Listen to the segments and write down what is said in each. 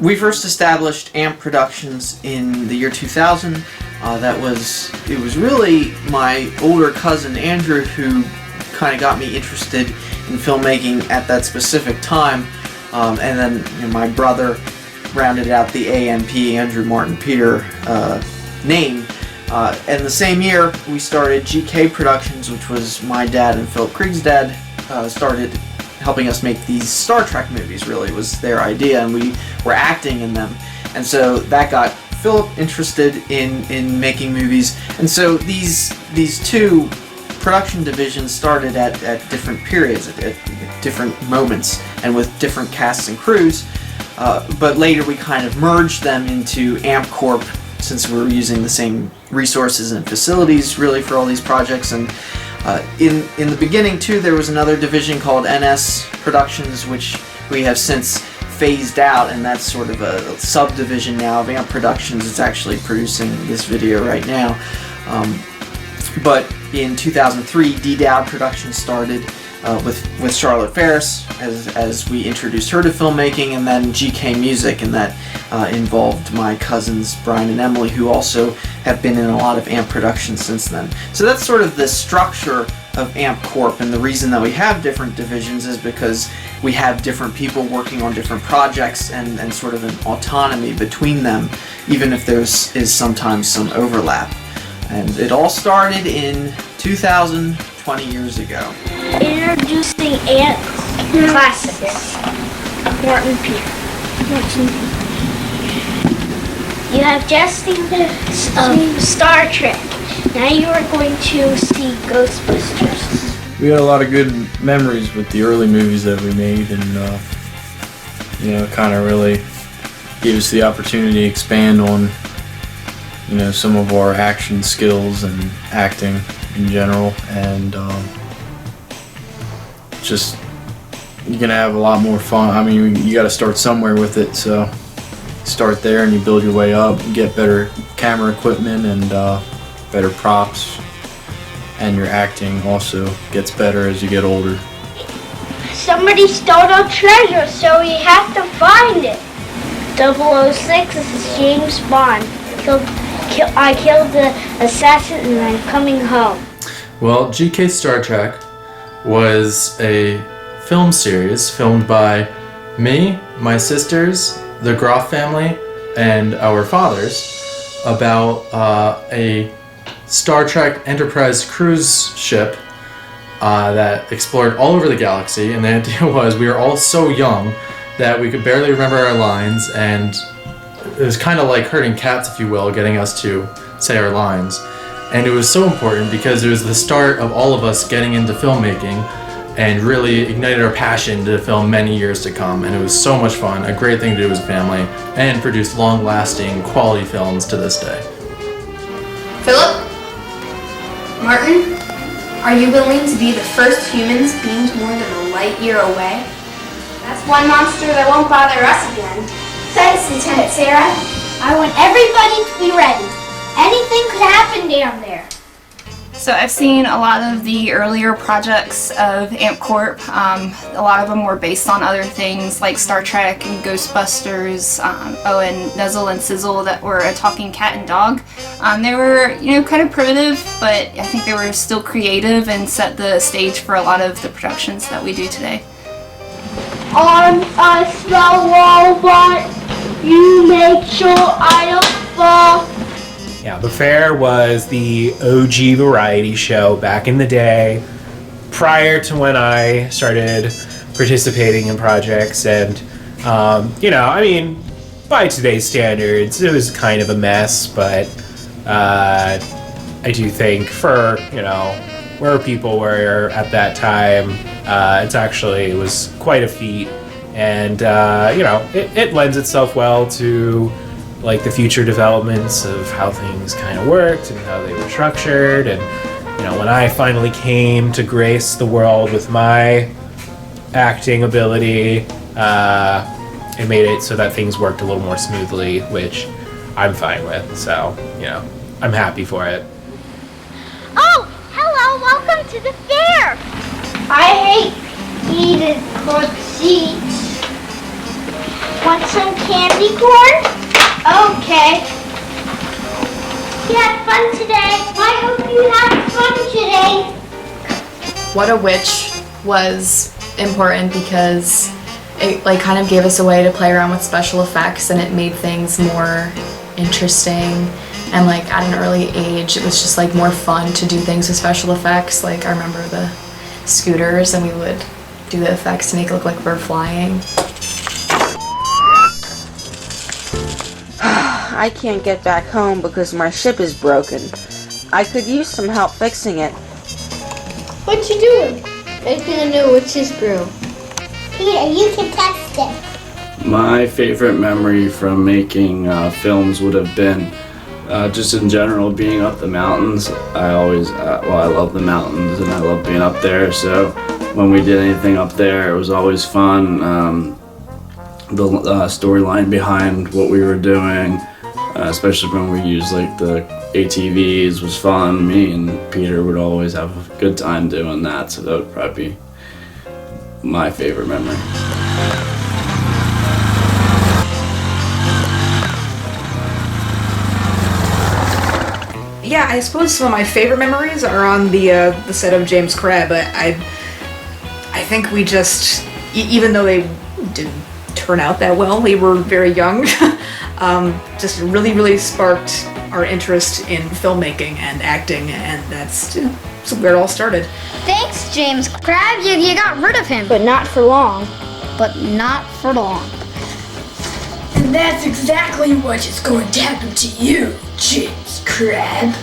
We first established AMP Productions in the year 2000. It was really my older cousin Andrew who kind of got me interested in filmmaking at that specific time, and then my brother rounded out the AMP, Andrew Martin Peter name. And the same year we started GK Productions, which was my dad and Philip Krieg's dad, started helping us make these Star Trek movies. Really was their idea, and we were acting in them, and so that got Philip interested in making movies. And so these two production divisions started at different periods, at different moments, and with different casts and crews, but later we kind of merged them into AMPCorp, since we were using the same resources and facilities really for all these projects. And in the beginning too, there was another division called NS Productions, which we have since phased out, and that's sort of a subdivision now of AMP Productions. It's actually producing this video right now. But in 2003, D-Dowd Productions started with Charlotte Ferris as we introduced her to filmmaking, and then GK Music, and that involved my cousins Brian and Emily, who also have been in a lot of AMP Productions since then. So that's sort of the structure of AMPCorp, and the reason that we have different divisions is because we have different people working on different projects and sort of an autonomy between them, even if is sometimes some overlap. And it all started in 2000, 20 years ago. Introducing AMP Classics. Martin Peter. You have just seen Star Trek. Now you are going to see Ghostbusters. We had a lot of good memories with the early movies that we made, and kind of really gave us the opportunity to expand on some of our action skills and acting in general, and just you're gonna have a lot more fun. I mean, you got to start somewhere with it, so start there and you build your way up, you get better camera equipment and better props, and your acting also gets better as you get older. Somebody stole our treasure, so we have to find it. 006, this is James Bond. I killed the assassin and I'm coming home. Well, GK Star Trek was a film series filmed by me, my sisters, the Groff family, and our fathers about a Star Trek Enterprise cruise ship that explored all over the galaxy. And the idea was we were all so young that we could barely remember our lines, and it was kind of like herding cats, if you will, getting us to say our lines. And it was so important because it was the start of all of us getting into filmmaking and really ignited our passion to film many years to come. And it was so much fun, a great thing to do as a family, and produced long-lasting, quality films to this day. Philip? Martin? Are you willing to be the first humans beamed more than a light year away? That's one monster that won't bother us again. Thanks, Lieutenant Sarah. I want everybody to be ready. Anything could happen down there. So I've seen a lot of the earlier projects of AMPCorp. A lot of them were based on other things like Star Trek and Ghostbusters, and Nuzzle and Sizzle, that were a talking cat and dog. They were, kind of primitive, but I think they were still creative and set the stage for a lot of the productions that we do today. I'm a slow robot. You make sure I don't fall. Yeah, The Fair was the OG variety show back in the day, prior to when I started participating in projects, and by today's standards, it was kind of a mess, but I do think for, where people were at that time, it was quite a feat, and it lends itself well to like the future developments of how things kind of worked and how they were structured. And when I finally came to grace the world with my acting ability, it made it so that things worked a little more smoothly, which I'm fine with. So I'm happy for it. Oh, hello, welcome to the fair. I hate heated cold seats. Want some candy corn? Okay. You had fun today. I hope you had fun today. What a Witch was important because it like kind of gave us a way to play around with special effects, and it made things more interesting. And like at an early age, it was just like more fun to do things with special effects. Like I remember the scooters, and we would do the effects to make it look like we're flying. I can't get back home because my ship is broken. I could use some help fixing it. What you doing? Making a new witch's brew. Peter, you can test it. My favorite memory from making films would have been just in general being up the mountains. I always, I love the mountains and I love being up there, so when we did anything up there it was always fun. The storyline behind what we were doing, especially when we used like the ATVs, was fun. Me and Peter would always have a good time doing that, so that would probably be my favorite memory. Yeah, I suppose some of my favorite memories are on the set of James Crab. I think we just, even though they didn't turn out that well, we were very young, just really sparked our interest in filmmaking and acting, and that's where it all started. Thanks, James Crab. You got rid of him. But not for long. And that's exactly what is going to happen to you, James Crab.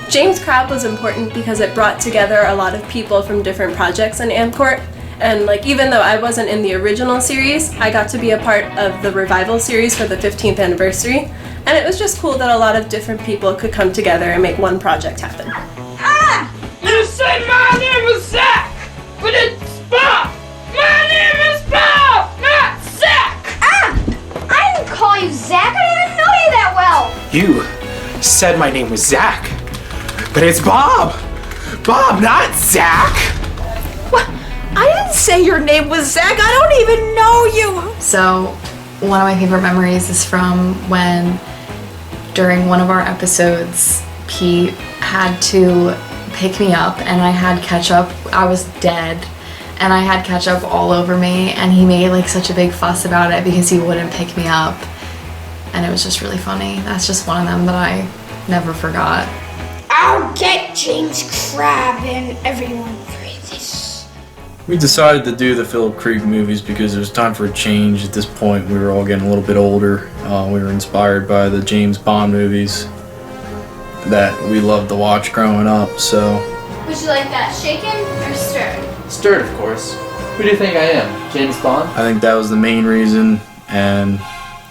James Crab was important because it brought together a lot of people from different projects in AMPCorp. And like, even though I wasn't in the original series, I got to be a part of the revival series for the 15th anniversary. And it was just cool that a lot of different people could come together and make one project happen. You said my name was Zach, but it's Bob. My name is Bob, not Zach. I didn't call you Zach. I don't even know you that well. You said my name was Zach, but it's Bob. Bob, not Zach. What? I didn't say your name was Zach. I don't even know you. So one of my favorite memories is from when, during one of our episodes, Pete had to pick me up and I had ketchup. I was dead and I had ketchup all over me, and he made like such a big fuss about it because he wouldn't pick me up, and it was just really funny. That's just one of them that I never forgot. I'll get James Crab and everyone for this. We decided to do the Philip Creek movies because it was time for a change. At this point, we were all getting a little bit older. We were inspired by the James Bond movies that we loved to watch growing up, so... Would you like that shaken or stirred? Stirred, of course. Who do you think I am? James Bond? I think that was the main reason, and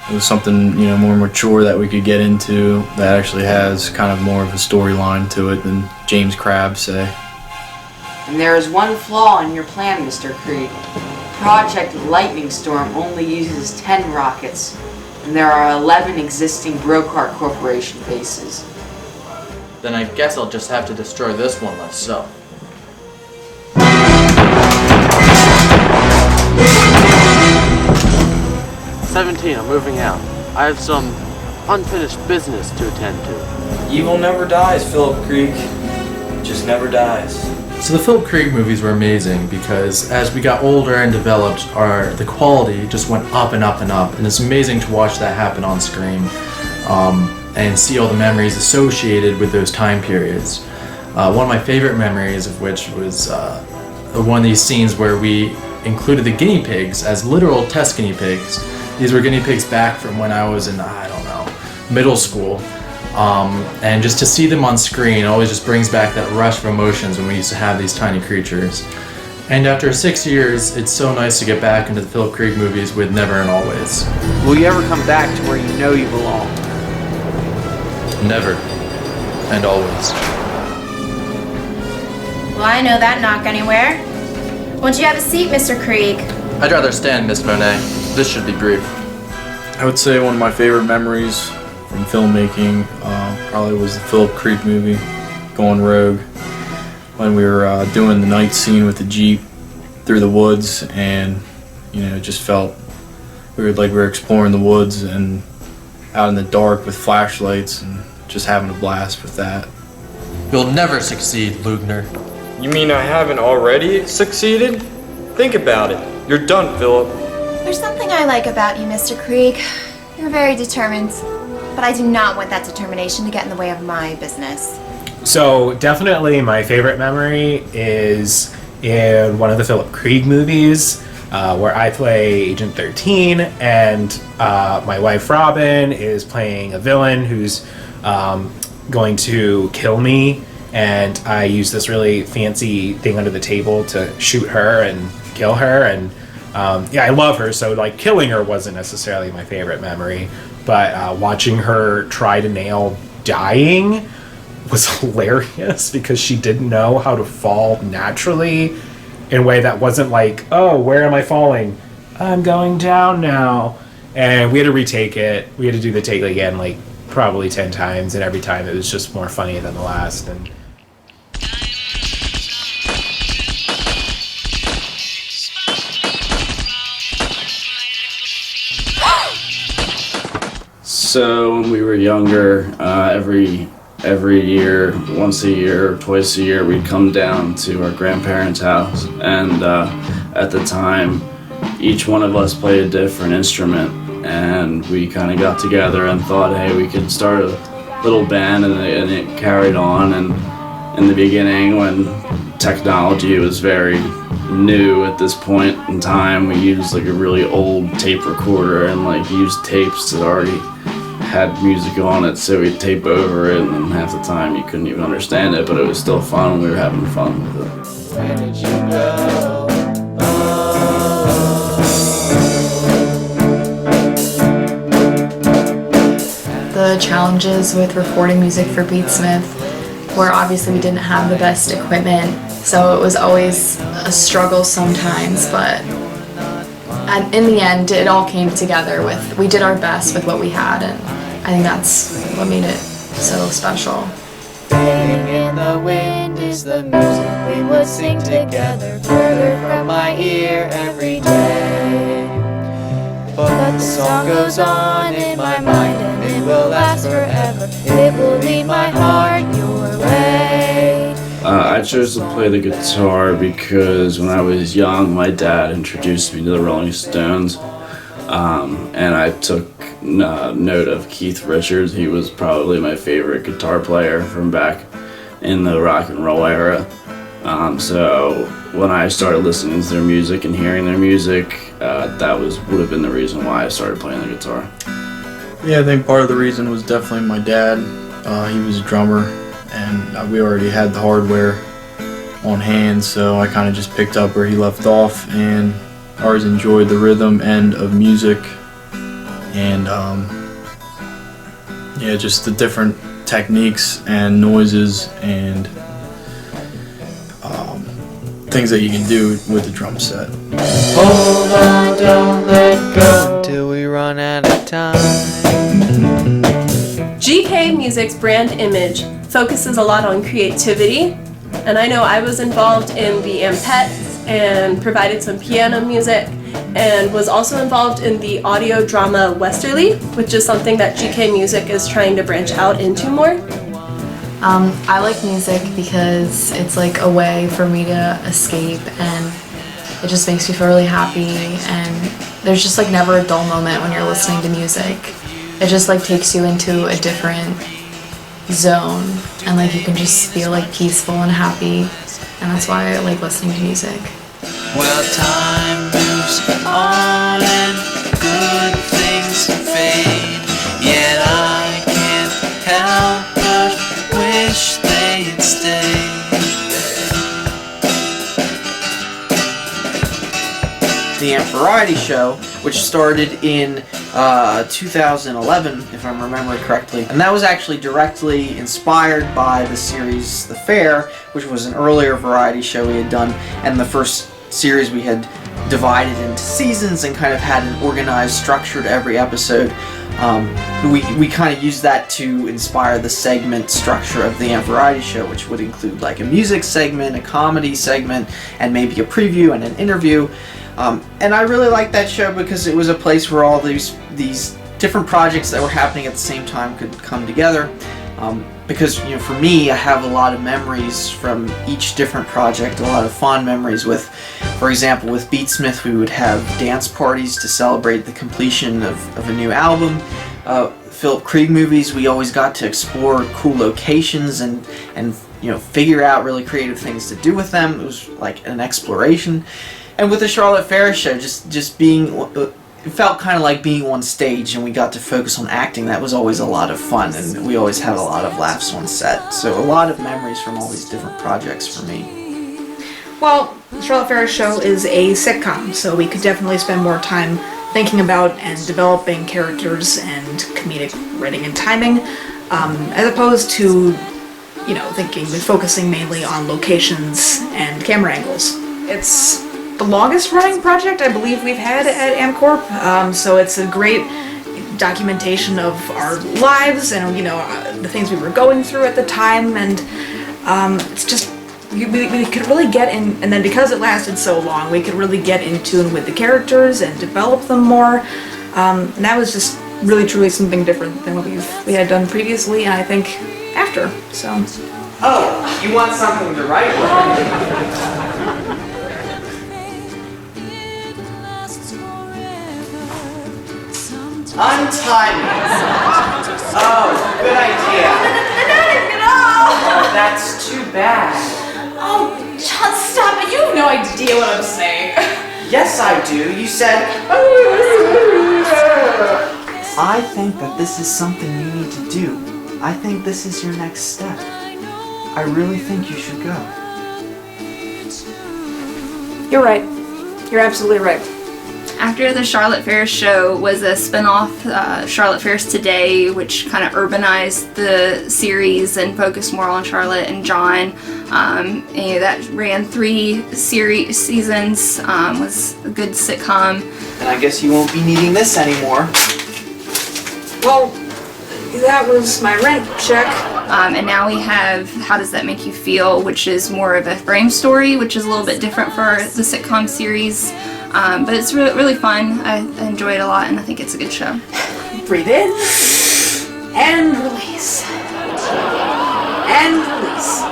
it was something, you know, more mature that we could get into that actually has kind of more of a storyline to it than James Crab, say. And there is one flaw in your plan, Mr. Creed. Project Lightning Storm only uses 10 rockets, and there are 11 existing Brokart Corporation bases. Then I guess I'll just have to destroy this one myself. I'm moving out. I have some unfinished business to attend to. Evil never dies, Philip Creek. Just never dies. So the Philip Creek movies were amazing because as we got older and developed, the quality just went up and up and up, and it's amazing to watch that happen on screen and see all the memories associated with those time periods. One of my favorite memories of which was one of these scenes where we included the guinea pigs as literal test guinea pigs. These were guinea pigs back from when I was in, I don't know, middle school. And just to see them on screen always just brings back that rush of emotions when we used to have these tiny creatures. And after 6 years, it's so nice to get back into the Philip Creek movies with Never and Always. Will you ever come back to where you know you belong? Never and always. Well, I know that knock anywhere. Won't you have a seat, Mr. Krieg? I'd rather stand, Miss Monet. This should be brief. I would say one of my favorite memories from filmmaking probably was the Philip Creek movie, Going Rogue, when we were doing the night scene with the Jeep through the woods, and you know, it just felt we were exploring the woods and out in the dark with flashlights and just having a blast with that. You'll never succeed, Lugner. You mean I haven't already succeeded? Think about it. You're done, Philip. There's something I like about you, Mr. Krieg. You're very determined, but I do not want that determination to get in the way of my business. So definitely my favorite memory is in one of the Philip Krieg movies where I play Agent 13 and my wife Robin is playing a villain who's going to kill me, and I use this really fancy thing under the table to shoot her and kill her, and I love her, so like killing her wasn't necessarily my favorite memory, but watching her try to nail dying was hilarious because she didn't know how to fall naturally in a way that wasn't like, oh, where am I falling? I'm going down now. And we had to retake it. We had to do the take again like probably 10 times, and every time it was just more funny than the last. And So when we were younger, every year, once a year, twice a year, we'd come down to our grandparents' house, and at the time, each one of us played a different instrument, and we kind of got together and thought, hey, we could start a little band, and it carried on. And in the beginning, when technology was very new at this point in time, we used like a really old tape recorder and like used tapes that already had music on it, so we'd tape over it, and then half the time you couldn't even understand it, but it was still fun, and we were having fun with it. Where did you go? The challenges with recording music for Beatsmith, where obviously we didn't have the best equipment, so it was always a struggle sometimes, but in the end it all came together. We did our best with what we had, and I think that's what made it so special. Fading in the wind is the music we would sing together, further from my ear every day. But the song goes on in my mind, and it will last forever. It will lead my heart your way. I chose to play the guitar because when I was young, my dad introduced me to the Rolling Stones, and I took note of Keith Richards. He was probably my favorite guitar player from back in the rock and roll era. So when I started listening to their music and hearing their music, that would have been the reason why I started playing the guitar. Yeah, I think part of the reason was definitely my dad. He was a drummer, and we already had the hardware on hand, so I kind of just picked up where he left off, and I always enjoyed the rhythm end of music, and just the different techniques and noises and things that you can do with the drum set. Hold on, don't let go until we run out of time. GK Music's brand image focuses a lot on creativity, and I know I was involved in the AMPETs and provided some piano music, and was also involved in the audio drama Westerly, which is something that GK Music is trying to branch out into more. I like music because it's like a way for me to escape, and it just makes me feel really happy, and there's just like never a dull moment when you're listening to music. It just like takes you into a different zone, and like you can just feel like peaceful and happy, and that's why I like listening to music. Well, time moves on and good things fade, yet I can't help but wish they'd stay. The AMP Variety Show, which started in 2011, if I'm remembering correctly. And that was actually directly inspired by the series The Fair, which was an earlier variety show we had done, and the first series we had divided into seasons and kind of had an organized structure to every episode. We kind of used that to inspire the segment structure of the AMP Variety Show, which would include like a music segment, a comedy segment, and maybe a preview and an interview. And I really liked that show because it was a place where all these different projects that were happening at the same time could come together. Because for me, I have a lot of memories from each different project, a lot of fond memories with, for example, with Beatsmith, we would have dance parties to celebrate the completion of a new album. Philip Krieg movies, we always got to explore cool locations and figure out really creative things to do with them. It was like an exploration. And with the Charlotte Ferris show, just being, it felt kind of like being on stage, and we got to focus on acting. That was always a lot of fun, and we always had a lot of laughs on set. So a lot of memories from all these different projects for me. Well, the Charlotte Ferris show is a sitcom, so we could definitely spend more time thinking about and developing characters and comedic writing and timing, as opposed to, focusing mainly on locations and camera angles. It's the longest running project I believe we've had at AMPCorp, so it's a great documentation of our lives and the things we were going through at the time, and it's just we could really get in, and then because it lasted so long, we could really get in tune with the characters and develop them more, and that was just really truly something different than what we had done previously, and I think after. So you want something to write with? Untie me. Oh, good idea. That's too bad. Oh, John, stop it. You have no idea what I'm saying. Yes, I do. You said... I think that this is something you need to do. I think this is your next step. I really think you should go. You're right. You're absolutely right. After the Charlotte Ferris show was a spin-off, Charlotte Ferris Today, which kind of urbanized the series and focused more on Charlotte and John. That ran 3 seasons, was a good sitcom. And I guess you won't be needing this anymore. Well, that was my rent check. And now we have How Does That Make You Feel, which is more of a frame story, which is a little bit different for the sitcom series. But it's really fun. I enjoy it a lot, and I think it's a good show. Breathe in, and release. And release.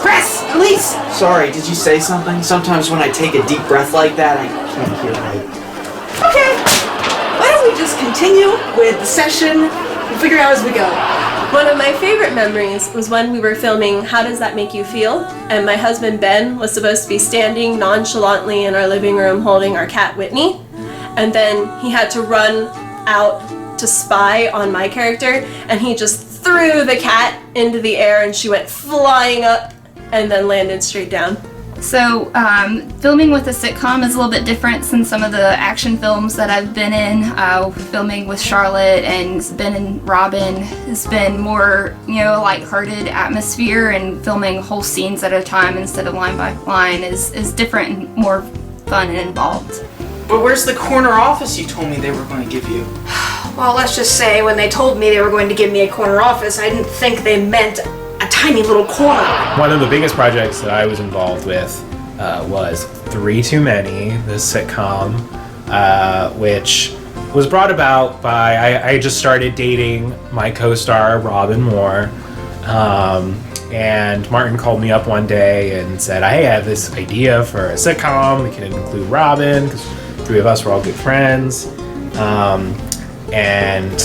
Press! Release! Sorry, did you say something? Sometimes when I take a deep breath like that, I can't hear right. Okay, why don't we just continue with the session and figure it out as we go. One of my favorite memories was when we were filming How Does That Make You Feel? And my husband Ben was supposed to be standing nonchalantly in our living room holding our cat Whitney. And then he had to run out to spy on my character, and he just threw the cat into the air and she went flying up and then landed straight down. So filming with a sitcom is a little bit different than some of the action films that I've been in. Filming with Charlotte and Ben and Robin has been more, lighthearted atmosphere, and filming whole scenes at a time instead of line by line is different and more fun and involved. But where's the corner office you told me they were going to give you? Well, let's just say when they told me they were going to give me a corner office, I didn't think they meant a tiny little corner. One of the biggest projects that I was involved with was 3 Too Many, this sitcom, which was brought about by, I just started dating my co-star, Robin Moore, and Martin called me up one day and said, I have this idea for a sitcom. We can include Robin, because 3 of us were all good friends. And,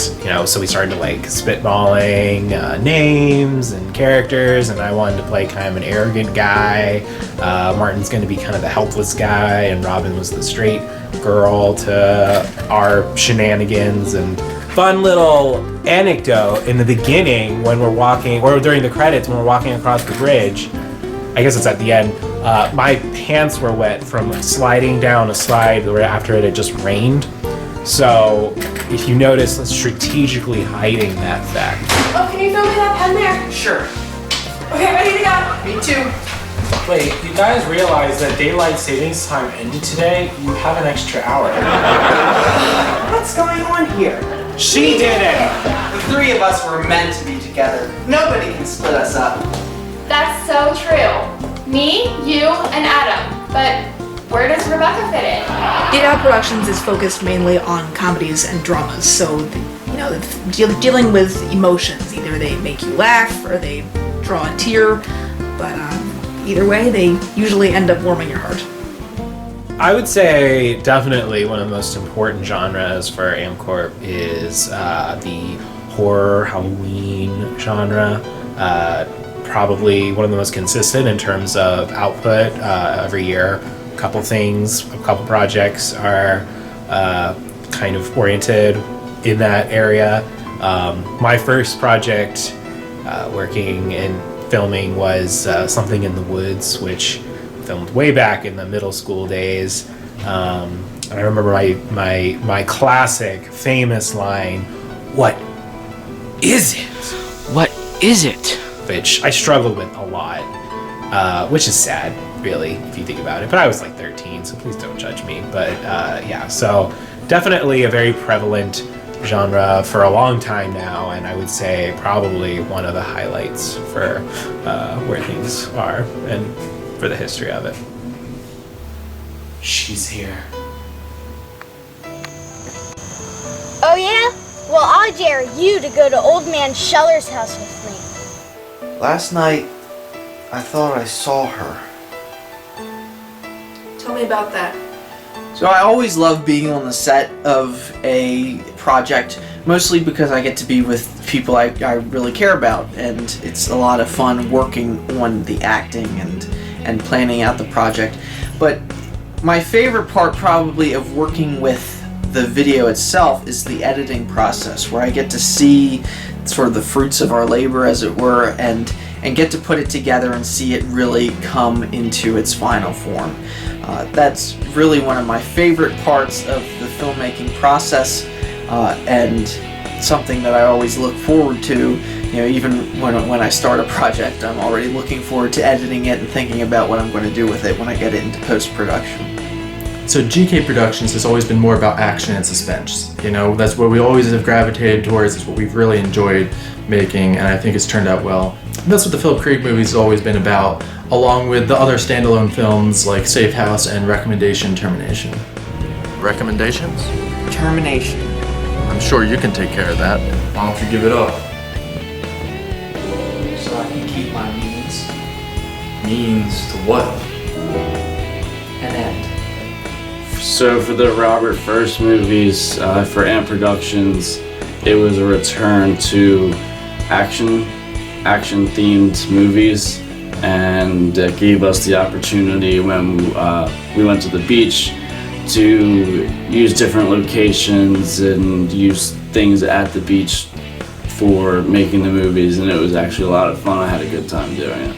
so we started to spitballing names and characters, and I wanted to play kind of an arrogant guy. Martin's going to be kind of the helpless guy, and Robin was the straight girl to our shenanigans. And fun little anecdote in the beginning when we're walking, or during the credits when we're walking across the bridge, I guess it's at the end, my pants were wet from sliding down a slide after it had just rained. So, if you notice, strategically hiding that fact. Oh, can you throw me that pen there? Sure. Okay, ready to go. Me too. Wait, you guys realize that daylight savings time ended today? You have an extra hour. What's going on here? She did it! The 3 of us were meant to be together. Nobody can split us up. That's so true. Me, you, and Adam. But Where does Rebecca fit in? Get Out Productions is focused mainly on comedies and dramas, so dealing with emotions. Either they make you laugh or they draw a tear, but either way, they usually end up warming your heart. I would say definitely one of the most important genres for AMPCorp is the horror Halloween genre. Probably one of the most consistent in terms of output every year. A couple projects are kind of oriented in that area. My first project working in filming was Something in the Woods, which filmed way back in the middle school days. I remember my classic famous line, "What is it?" What is it? Which I struggled with a lot, which is sad, really, if you think about it. But I was like 13, so please don't judge me. But yeah, so definitely a very prevalent genre for a long time now, and I would say probably one of the highlights for where things are and for the history of it. She's here. Oh yeah? Well, I'll dare you to go to Old Man Scheller's house with me. Last night, I thought I saw her. Tell me about that. So I always love being on the set of a project, mostly because I get to be with people I really care about, and it's a lot of fun working on the acting and planning out the project. But my favorite part probably of working with the video itself is the editing process, where I get to see sort of the fruits of our labor, as it were, and get to put it together and see it really come into its final form. That's really one of my favorite parts of the filmmaking process, and something that I always look forward to. You know, even when I start a project, I'm already looking forward to editing it and thinking about what I'm going to do with it when I get it into post-production. So GK Productions has always been more about action and suspense. You know, that's what we always have gravitated towards. It's what we've really enjoyed making, and I think it's turned out well. And that's what the Philip Krieg movies has always been about, along with the other standalone films like Safe House and Recommendation Termination. Recommendations? Termination. I'm sure you can take care of that. Why don't you give it up? So I can keep my means. Means to what? An end. So for the Robert First movies, for AMP Productions, it was a return to action-themed movies, and that gave us the opportunity when we went to the beach to use different locations and use things at the beach for making the movies, and it was actually a lot of fun. I had a good time doing it.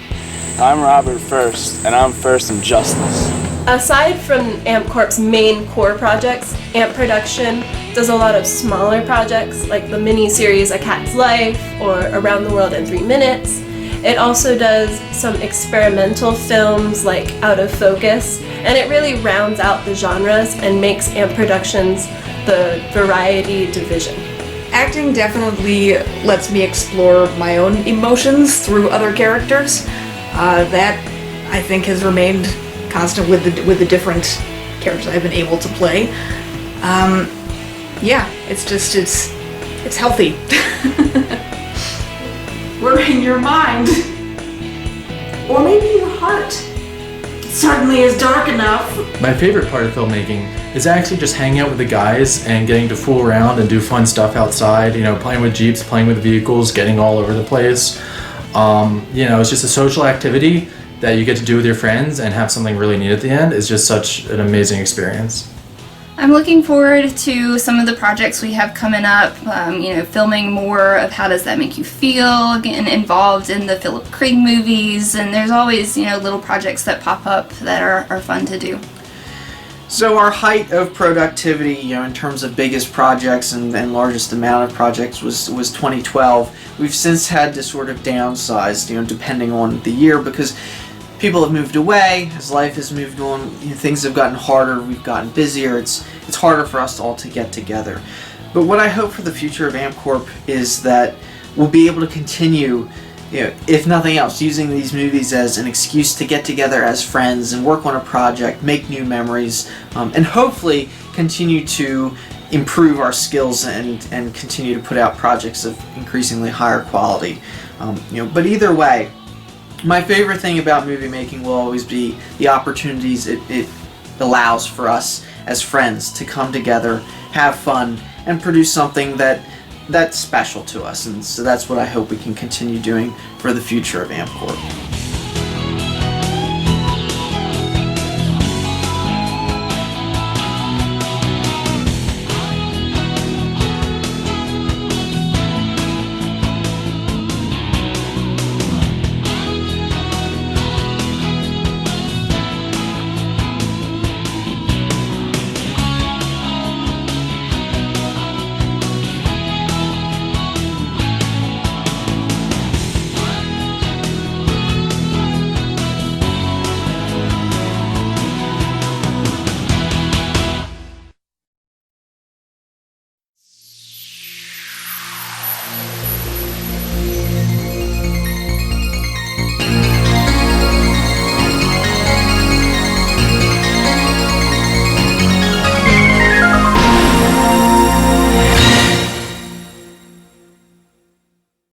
I'm Robert First, and I'm First in Justice. Aside from AMPCorp's main core projects, AMP Production does a lot of smaller projects like the mini-series A Cat's Life or Around the World in 3 Minutes. It also does some experimental films like Out of Focus, and it really rounds out the genres and makes AMP Productions the variety division. Acting definitely lets me explore my own emotions through other characters. That, I think, has remained constant with the different characters I've been able to play. Yeah, it's healthy. We're in your mind. Or maybe your heart. It certainly is dark enough. My favorite part of filmmaking is actually just hanging out with the guys and getting to fool around and do fun stuff outside, you know, playing with Jeeps, playing with vehicles, getting all over the place. You know, it's just a social activity that you get to do with your friends and have something really neat at the end. Is just such an amazing experience. I'm looking forward to some of the projects we have coming up, you know, filming more of How Does That Make You Feel, getting involved in the Philip Krieg movies, and there's always, you know, little projects that pop up that are fun to do. So our height of productivity, you know, in terms of biggest projects and largest amount of projects was 2012. We've since had to sort of downsize, you know, depending on the year, because people have moved away, as life has moved on, you know, things have gotten harder, we've gotten busier, it's harder for us all to get together. But what I hope for the future of AMPCorp is that we'll be able to continue, you if nothing else, using these movies as an excuse to get together as friends and work on a project, make new memories, and hopefully continue to improve our skills and continue to put out projects of increasingly higher quality. But either way, my favorite thing about movie making will always be the opportunities it allows for us as friends to come together, have fun, and produce something that's special to us. And so that's what I hope we can continue doing for the future of AMPCorp.